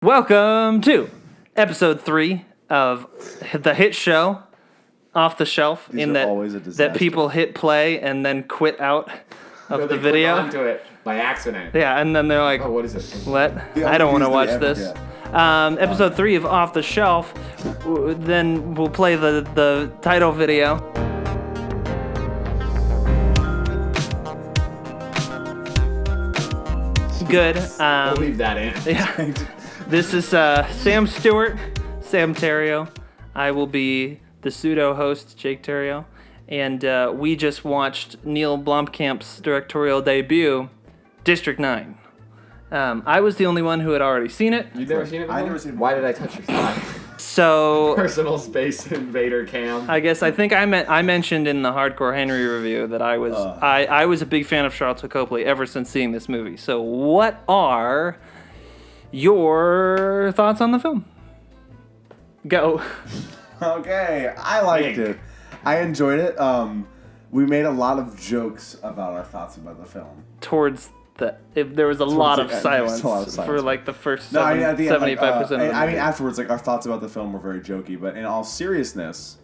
Welcome to episode 3 of the hit show Off the Shelf. These are always a disaster. That people hit play and then quit out of the video. Click onto it by accident. Yeah, and then they're like, Oh, what is it? what? The I don't want to only watch views that we this. ever Episode 3 of Off the Shelf. Then we'll play the title video. Good. We'll leave that in. Yeah. This is Sam Stewart, Sam Terrio. I will be the pseudo-host, Jake Terrio. And we just watched Neil Blomkamp's directorial debut, District 9. I was the only one who had already seen it. You've never seen it before? I've never seen it. Why did I touch your thigh? So Personal space invader cam. I think I mentioned in the Hardcore Henry review that I was a big fan of Charlton Copley ever since seeing this movie. So what are your thoughts on the film? Go. Okay, I liked it. I enjoyed it. We made a lot of jokes about our thoughts about the film. There was a lot of the end, silence there's a lot of silence. for like the first No, at the end, 75% of the movie. I mean, afterwards, like our thoughts about the film were very jokey, but in all seriousness,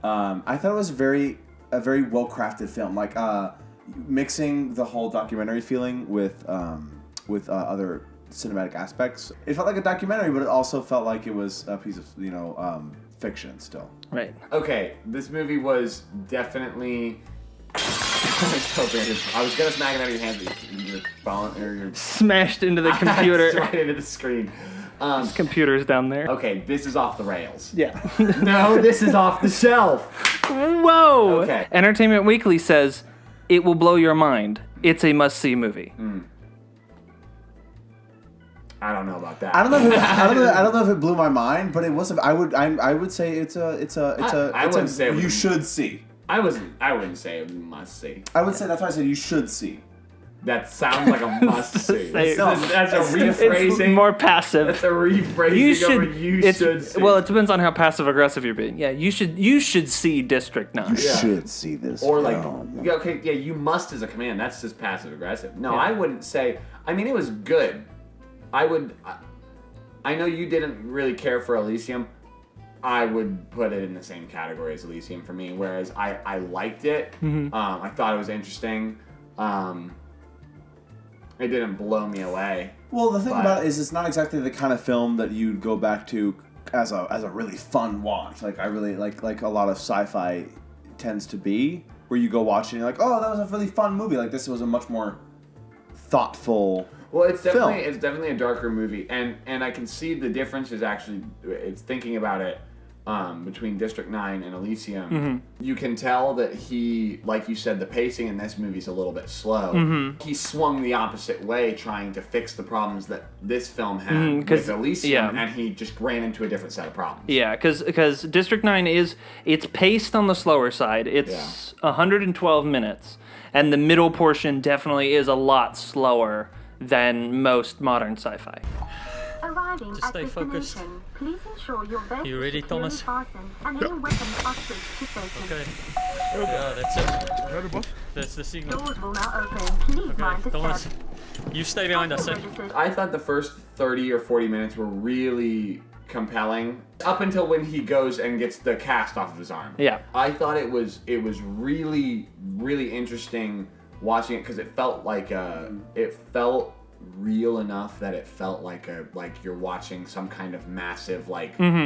I thought it was a very well-crafted film. Like mixing the whole documentary feeling with other cinematic aspects. It felt like a documentary, but it also felt like it was a piece of fiction still. Right. Okay, this movie was definitely... I was gonna smack it out of your hand, but you're falling, or you're Smashed into the computer. right into the screen. Computer's down there. Okay, this is off the rails. Yeah. No, this is off the shelf. Whoa! Okay. Entertainment Weekly says, it will blow your mind. It's a must-see movie. I don't know about that. I don't know if it blew my mind, but it was. I would say it's a you should see. I wouldn't say a must see. I would say that's why I said you should see. That sounds like a must see. No, That's a It's rephrasing. more passive. That's a rephrasing you should see. Well, it depends on how passive-aggressive you're being. Yeah, you should see District 9. You should see this. Or like, film. you must is a command. That's just passive aggressive. No, I wouldn't say. I mean, it was good. I know you didn't really care for Elysium. I would put it in the same category as Elysium for me. Whereas I liked it. Mm-hmm. I thought it was interesting. It didn't blow me away. Well, the thing about it is, it's not exactly the kind of film that you'd go back to as a really fun watch. Like I really like a lot of sci-fi tends to be, where you go watch and you're like, oh, that was a really fun movie. Like this was a much more thoughtful. Well, it's definitely a darker movie, and I can see the difference is actually it's thinking about it between District 9 and Elysium. Mm-hmm. You can tell that he, like you said, the pacing in this movie is a little bit slow. Mm-hmm. He swung the opposite way, trying to fix the problems that this film had with Elysium, and he just ran into a different set of problems. Yeah, because District 9 it's paced on the slower side. It's 112 minutes, and the middle portion definitely is a lot slower than most modern sci-fi. Arriving Just stay at focused. destination, please ensure your vest You ready, is securely Thomas? fastened and any weapons are switched to safety. Okay. Yeah, that's it. That's the signal. Doors will now open. Please mind the Thomas, steps. you stay behind us. Registered. I thought the first 30 or 40 minutes were really compelling, up until when he goes and gets the cast off of his arm. Yeah. I thought it was really, really interesting watching it, because it felt like real enough that it felt like you're watching some kind of massive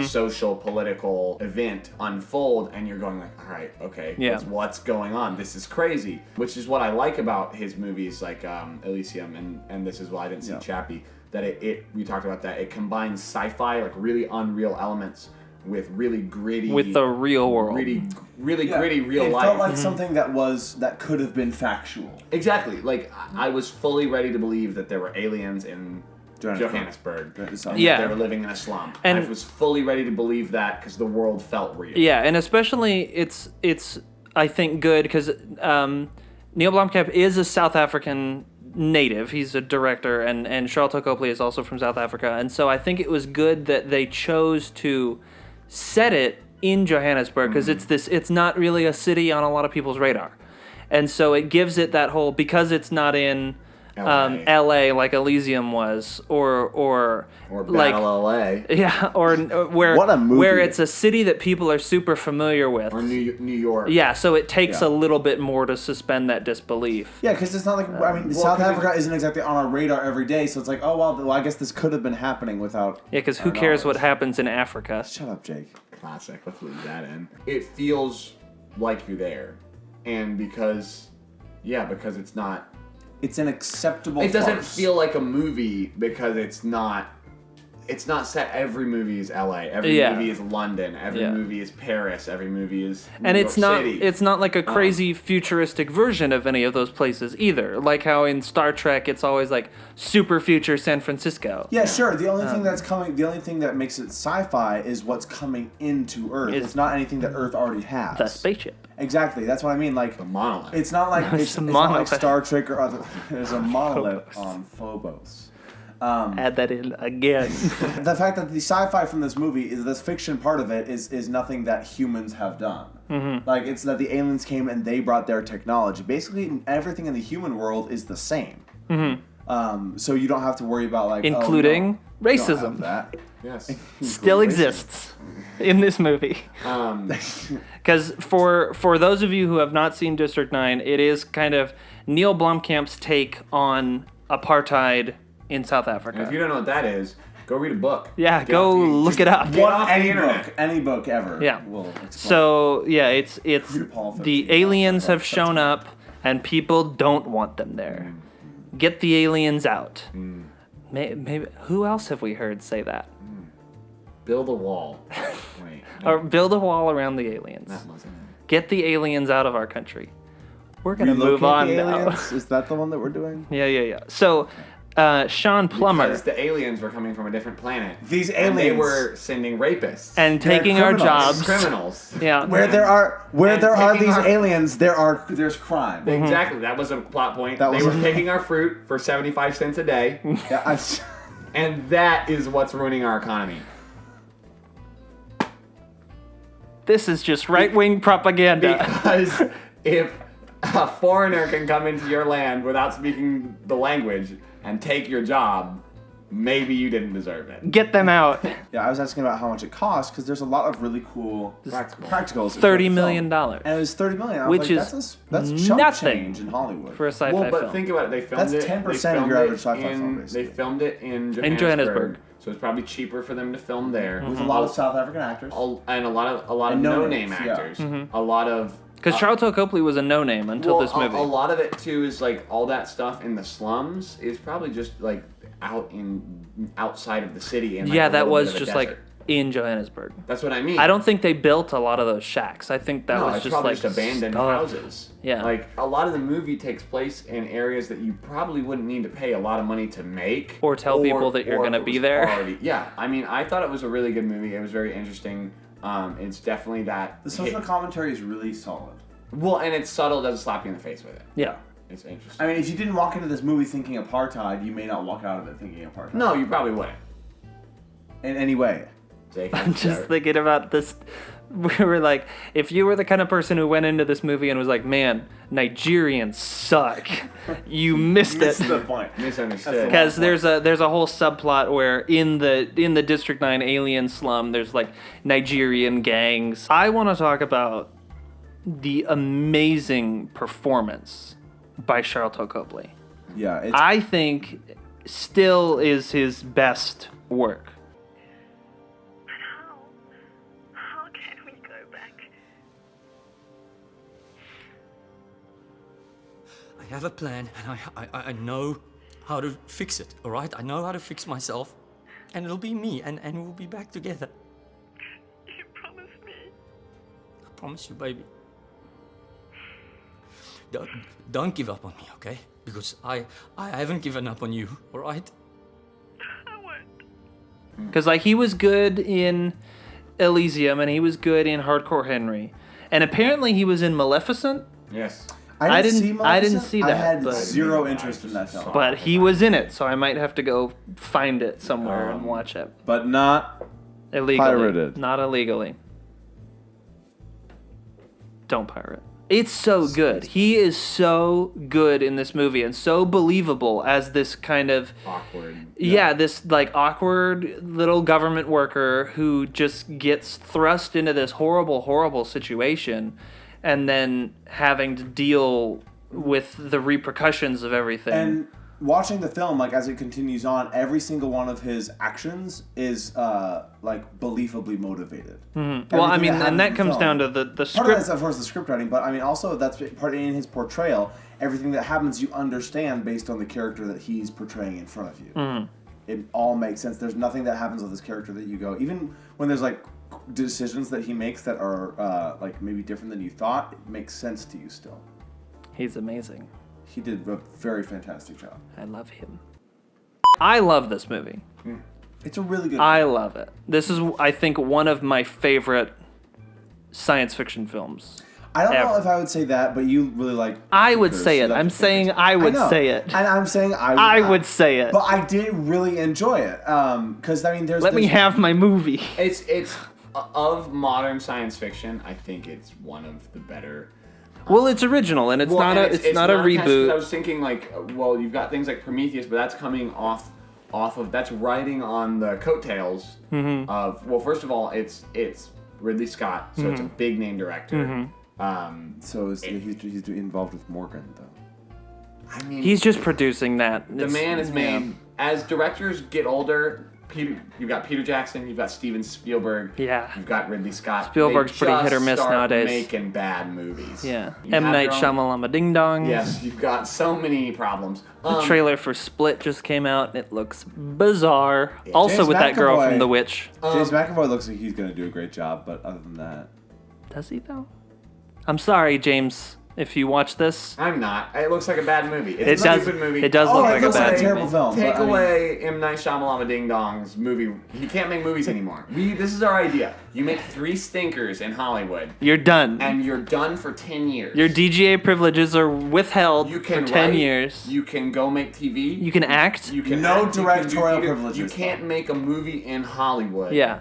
social political event unfold, and you're going like, all right, okay, what's going on? This is crazy. Which is what I like about his movies like Elysium, and this is why I didn't see Chappie, that we talked about that it combines sci-fi, like really unreal elements, with really gritty, With the real world. really gritty real life. It felt like something that could have been factual. Exactly. Like, I was fully ready to believe that there were aliens in Johannesburg. Yeah. They were living in a slum. And I was fully ready to believe that because the world felt real. Yeah, and especially it's I think good because Neil Blomkamp is a South African native. He's a director, and Charlton Copley is also from South Africa. And so I think it was good that they chose to set it in Johannesburg, because it's not really a city on a lot of people's radar. And so it gives it that whole, because it's not in LA like Elysium was, or like Battle LA. yeah, or where What a movie. where it's a city that people are super familiar with. Or New York. Yeah, so it takes Yeah. a little bit more to suspend that disbelief. Yeah, because it's not like South Africa isn't exactly on our radar every day, so it's like, oh well, I guess this could have been happening without. Yeah, because who our cares what knowledge. happens in Africa? Shut up, Jake. Classic. Let's leave that in. It feels like you're there, and because it's not. It's an acceptable. It doesn't farce. feel like a movie because it's not. It's not set. Every movie is LA. Every Yeah. movie is London. Every Yeah. movie is Paris. Every movie is New And York it's not City. it's not like a crazy futuristic version of any of those places either. Like how in Star Trek it's always like super future San Francisco. Yeah, sure. The only thing the only thing that makes it sci-fi is what's coming into Earth. Is- It's not anything that Earth already has. The spaceship. Exactly. That's what I mean. Like a monolith. it's not like it's it's a not like monolith. Star Trek or other. There's a monolith on Phobos. Add that in again. The fact that the sci-fi from this movie is this fiction part of it is nothing that humans have done. Mm-hmm. Like it's that the aliens came and they brought their technology. Basically, everything in the human world is the same. So you don't have to worry about like Including oh, no, we don't have racism. that. yes. Still exists in this movie. Because for those of you who have not seen District 9, it is kind of Neil Blomkamp's take on apartheid in South And if you Africa. don't know what that is, go read a book. Yeah, Get go off the- look it up. Get off the Any internet. book, any book ever. Yeah. Will explain. So yeah, it's Paul the 15, aliens Paul have shown up and people don't want them there. Get the aliens out. Maybe who else have we heard say that? Build a wall. Wait. Or build a wall around the aliens. That wasn't it. Get the aliens out of our country. We're gonna Relocate move on the now. aliens? Is that the one that we're doing? Yeah. So, Sean Plummer Because the aliens were coming from a different planet. These And they aliens- were sending rapists. and They're taking our criminals. jobs. criminals. Yeah. Where there are And these picking our- aliens, there's crime. Exactly. That was a plot point. That They was- were picking our fruit for 75 cents a day. Yeah, And that is what's ruining our economy. This is just right-wing propaganda. Because if a foreigner can come into your land without speaking the language and take your job, maybe you didn't deserve it. Get them out. yeah, I was asking about how much it costs because there's a lot of really cool practicals. $30 million And it was $30 million. I was Which like, is that's chump nothing change in Hollywood. for a sci-fi Well, but film. think about it. They filmed That's it. 10% of your average sci-fi film, basically. They filmed it in Johannesburg. Johannesburg. So it's probably cheaper for them to film there. With a lot of South African actors. And a lot of And no-name no-names, yeah. actors. A lot of Because Charlton Copley was a no-name until this movie. A lot of it too is like all that stuff in the slums is probably just like outside of the city. And like, yeah, a that little was bit of a just like desert. in Johannesburg. That's what I mean. I don't think they built a lot of those shacks. I think that No, was it's just probably like just abandoned stuff. houses. Yeah. Like a lot of the movie takes place in areas that you probably wouldn't need to pay a lot of money to make, Or tell people that you're or gonna if it be was there. Yeah, I mean, I thought it was a really good movie. It was very interesting. It's definitely that. The social commentary is really solid. Well, and it's subtle. Doesn't slap you in the face with it. Yeah. It's interesting. I mean, if you didn't walk into this movie thinking apartheid, you may not walk out of it thinking apartheid. No, you probably wouldn't. In any way. Jake, I'm just thinking about this. We were like, if you were the kind of person who went into this movie and was like, man, Nigerians suck, you missed it. the point. misunderstood. Because there's a whole subplot where in the District 9 alien slum there's like Nigerian gangs. I want to talk about the amazing performance by Charlton Copley. Yeah, it's I think still is his best work. How can we go back? I have a plan, and I know how to fix it, all right? I know how to fix myself, and it'll be me, and we'll be back together. You promised me. I promise you, baby. Don't give up on me, okay? Because I haven't given up on you, all right? I won't. Because like he was good in Elysium and he was good in Hardcore Henry, and apparently he was in Maleficent. Yes. I didn't see Maleficent. that, I had but- zero interest in that film. But he was in it, so I might have to go find it somewhere and watch it But not illegally, pirated. not illegally. Don't pirate. It's so good. He is so good in this movie and so believable as this kind of Awkward. this like awkward little government worker who just gets thrust into this horrible situation and then having to deal with the repercussions of everything. And watching the film, like as it continues on, every single one of his actions is like believably motivated. Mm-hmm. Well, I mean, and that comes down to the Part of script. that's, of course, the script writing, but I mean, also that's part in his portrayal. Everything that happens, you understand based on the character that he's portraying in front of you. Mm-hmm. It all makes sense. There's nothing that happens with this character that you go, even when there's like decisions that he makes that are like maybe different than you thought, it makes sense to you still. He's amazing. He did a very fantastic job. I love him. I love this movie. It's a really good. I love it. This is, I think, one of my favorite science fiction films. I don't know ever. if I would say that, but you really like. I would Vickers, say so it. that's I'm the saying Vickers. I would know. say it. And I'm saying I would I not. would say it. But I did really enjoy it. Because, I mean, Let me have my movie. It's of modern science fiction. I think it's one of the better. Well, it's original, and it's not a and it's not a attached- I reboot. was thinking like, well, you've got things like Prometheus, but that's coming off of that's riding on the coattails Mm-hmm. of. Well, first of all, it's Ridley Scott, so it's a Mm-hmm. big name director. So he's involved with Morgan, though. I mean, He's just producing that. the It's- man is made. As directors get older, you've got Peter Jackson, you've got Steven Spielberg, Yeah. you've got Ridley Scott. Spielberg's They pretty just hit or miss start nowadays. Making bad movies. Yeah. You M. have Night your own- Shyamalan Ding Dong. Yes, you've got so many problems. The trailer for Split just came out, and it looks bizarre. Also James with that girl McAvoy. from The Witch. James McAvoy looks like he's going to do a great job, but other than that. Does he, though? I'm sorry, James, if you watch this. I'm not. It looks like a bad movie. It It's a does. stupid movie. It does Oh, look it like a looks like bad a terrible movie. film. Take but, I mean, away M. Night Shyamalan Ding Dong's movie. He can't make movies anymore. This is our idea. You make 3 stinkers in Hollywood, You're done. and you're done for 10 years. Your DGA privileges are withheld you for can 10 write, years. You can go make TV. You can act. You can No act, you directorial can do theater. privileges, You can't make a movie in Hollywood. Yeah.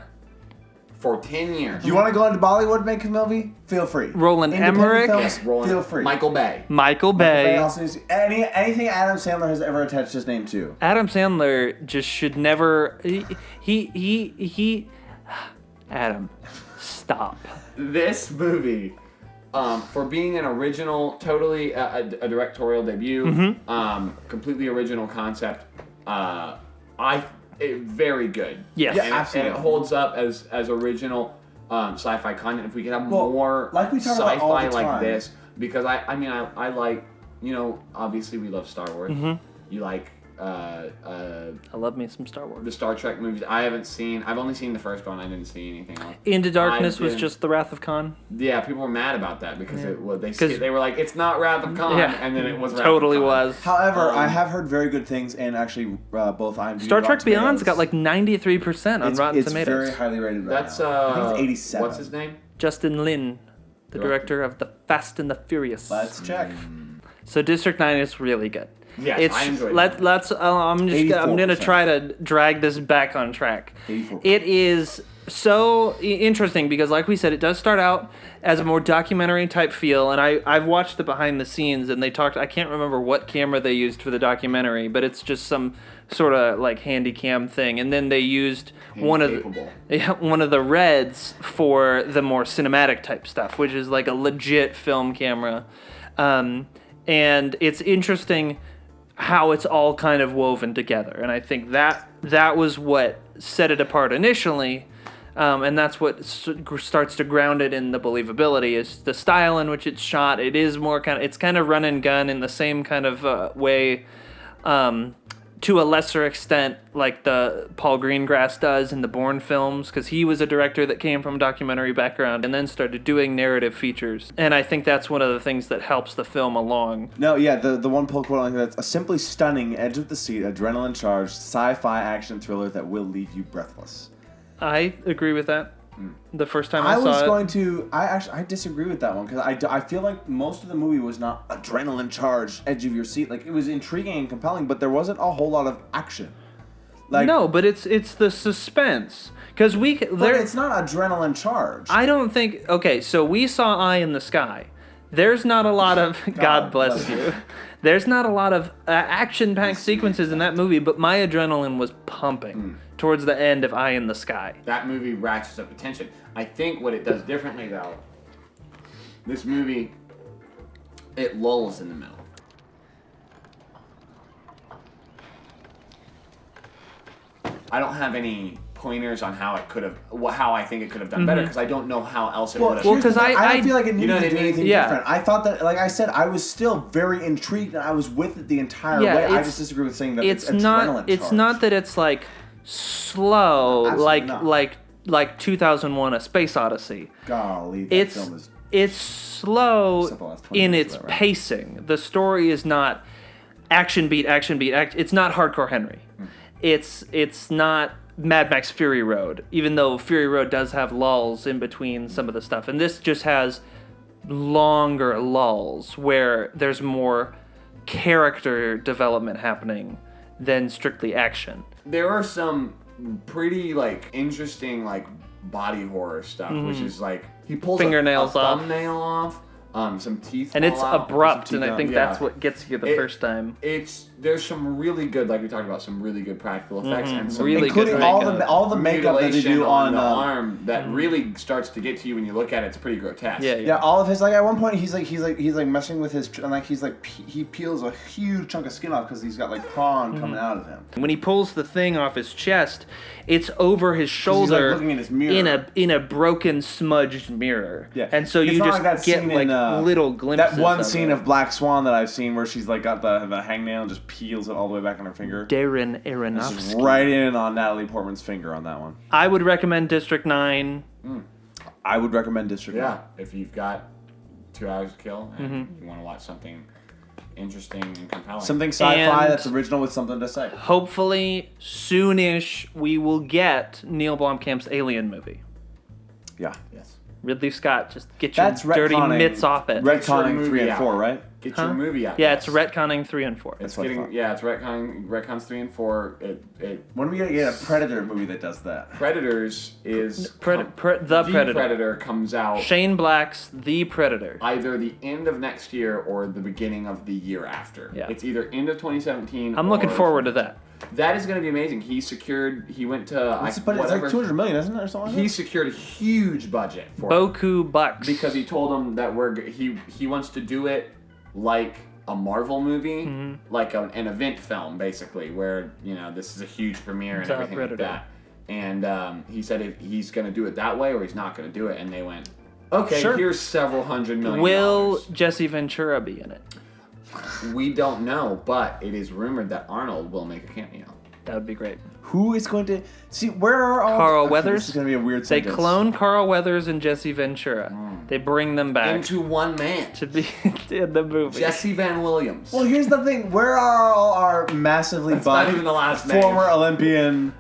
For 10 years. You want to go into Bollywood and make a movie? Feel free. Roland Independent Emmerich. films, Yes, Roland- feel free. Michael Bay. Michael Bay Bay. also needs anything Adam Sandler has ever attached his name to. Adam Sandler just should never. He Adam, stop. This movie, for being an original, totally a directorial debut, Mm-hmm. completely original concept, very good. Yes. Yeah, and absolutely. It holds up as original sci-fi content. If we could have Well, more like we talk about all sci-fi the like time. this, because I mean I like, obviously we love Star Wars. Mm-hmm. You like I love me some Star Wars. the Star Trek movies. I've only seen the first one. I didn't see anything else. Into Darkness I was didn't- just The Wrath of Khan. Yeah, people were mad about that because Because- they were like, it's not Wrath of Khan, Yeah, and then it was Wrath totally of Khan. was. However, I have heard very good things, and actually both IMDb Star Trek Rotten Beyond's got Tomatoes. like 93% on Rotten it's Tomatoes. very highly rated right That's now. I think it's 87. What's his name? Justin Lin, the director of The Fast and the Furious. Let's check. So District 9 is really good. Yes, I enjoyed it. Let's. I'm gonna 84%. try to drag this back on track. 84%. It is so interesting because, like we said, it does start out as a more documentary type feel, and I've watched the behind the scenes, and they talked. I can't remember what camera they used for the documentary, but it's just some sort of like handy cam thing, and then they used one of the Reds for the more cinematic type stuff, which is like a legit film camera, and it's interesting how it's all kind of woven together, and I think that was what set it apart initially, and that's what starts to ground it in the believability is the style in which it's shot. It is more it's kind of run and gun in the same kind of way, to a lesser extent, like the Paul Greengrass does in the Bourne films, because he was a director that came from a documentary background and then started doing narrative features. And I think that's one of the things that helps the film along. No, yeah, the one pull quote on that's a simply stunning, edge of the seat, adrenaline charged sci-fi action thriller that will leave you breathless. I agree with that. The first time I I was saw going to. I disagree with that one because I feel like most of the movie was not adrenaline charged, edge of your seat. Like it was intriguing and compelling, but there wasn't a whole lot of action. Like no, but it's the suspense because but it's not adrenaline charged. I don't think. Okay, so we saw Eye in the Sky. There's not a lot of God bless bless you. There's not a lot of action-packed sequences in that movie, but my adrenaline was pumping towards the end of Eye in the Sky. That movie ratchets up the tension. I think what it does differently, though, this movie, it lulls in the middle. I don't have any pointers on how it could have, how I think it could have done better, because I don't know how else it would have. Well, 'cause I don't feel like it needed know what to I do mean? anything Yeah. different. I thought that, like I said, I was still very intrigued and I was with it the entire Yeah, way. I it's- just disagree with saying that It's adrenaline not. It's charged. not that it's like slow, Absolutely not. like 2001: A Space Odyssey. Golly, that It's film is. slow Except the last 20 in minutes its of that, right? pacing. The story is not action beat. It's not Hardcore Henry. It's not Mad Max Fury Road, even though Fury Road does have lulls in between some of the stuff. And this just has longer lulls where there's more character development happening than strictly action. There are some pretty like interesting like body horror stuff, which is like he pulls Fingernails a off. thumbnail off, some teeth, And it's fall out. abrupt, and I think Yeah. that's what gets you the It- first time. There's some really good, like we talked about, some really good practical effects and some Really good Including makeup. all the makeup that they mutilation do on the arm that really starts to get to you when you look at it. It's pretty grotesque. Yeah, Yeah, all of his, like, at one point he's messing with his, and like he peels a huge chunk of skin off because he's got like prawn coming out of him. When he pulls the thing off his chest, it's over his he's, like, shoulder looking in his mirror. in a broken, smudged mirror. Yeah, And so It's you not just like that get scene like in, little glimpses. That one of scene it. of Black Swan that I've seen where she's like got the hangnail and just peels it all the way back on her finger. Darren This is Aronofsky. right in on Natalie Portman's finger on that one. I would recommend District 9. I would recommend District. Yeah, 9. if you've got 2 hours to kill and you want to watch something interesting and compelling. Something sci-fi And- that's original with something to say. Hopefully, soonish, we will get Neil Blomkamp's Alien movie. Yeah. Yes. Ridley Scott, just get your That's dirty retconning- mitts off it. Retconning movie 3 and out. 4, right? Get your movie out. Yeah, yes. it's retconning 3 and 4. It's what I getting thought. it's retcons 3 and 4. It When are we gonna get a Predator movie that does that? Predators is The the Predator. Predator comes out Shane Black's The Predator. either the end of next year or the beginning of the year after. Yeah. It's either end of 2017. I'm looking or- forward to that. That is going to be amazing. He went to But it's like 200 million, isn't it, or something? He Like secured a huge budget for it Boku Bucks. because he told him that he wants to do it like a Marvel movie, Mm-hmm. like an event film, basically, where this is a huge premiere and The everything Predator. like that. And he said if he's going to do it that way or he's not going to do it. And they went, okay, Sure. here's several $100 million. Will Jesse Ventura be in it? We don't know, but it is rumored that Arnold will make a cameo. That would be great. Who is going to see? Where are all? Carl okay, Weathers? This is gonna be a weird They sentence. clone Carl Weathers and Jesse Ventura. They bring them back Into one man, to be in the movie. Jesse Van Williams. Well, here's the thing. Where are all our massively That's buff not even the last name. former Olympian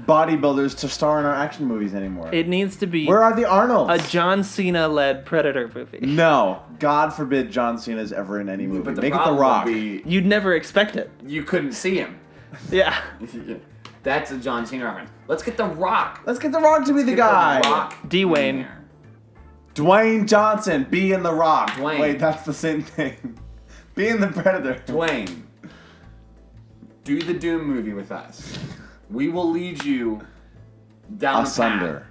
bodybuilders to star in our action movies anymore? It needs to be Where are the Arnolds? a John Cena-led Predator movie. No, God forbid John Cena's ever in any movie. But the Make it The problem Rock. would be You'd never expect it. you couldn't see him. Yeah. That's a John Cena reference. Let's get The Rock. Let's get The Rock to be the Get guy. The Rock Dwayne. in there. Dwayne Johnson, be in The Rock. Dwayne. Wait, that's the same thing. Be in the Predator. Dwayne, do the Doom movie with us. We will lead you down Asunder.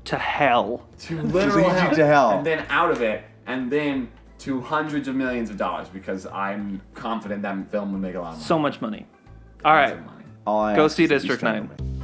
To hell. a path to literal Lead you to hell. and then out of it, and then to hundreds of millions of dollars because I'm confident that film will make a lot of money. So much money. All right. Money. All I Go ask see is that you District stand 9. with me.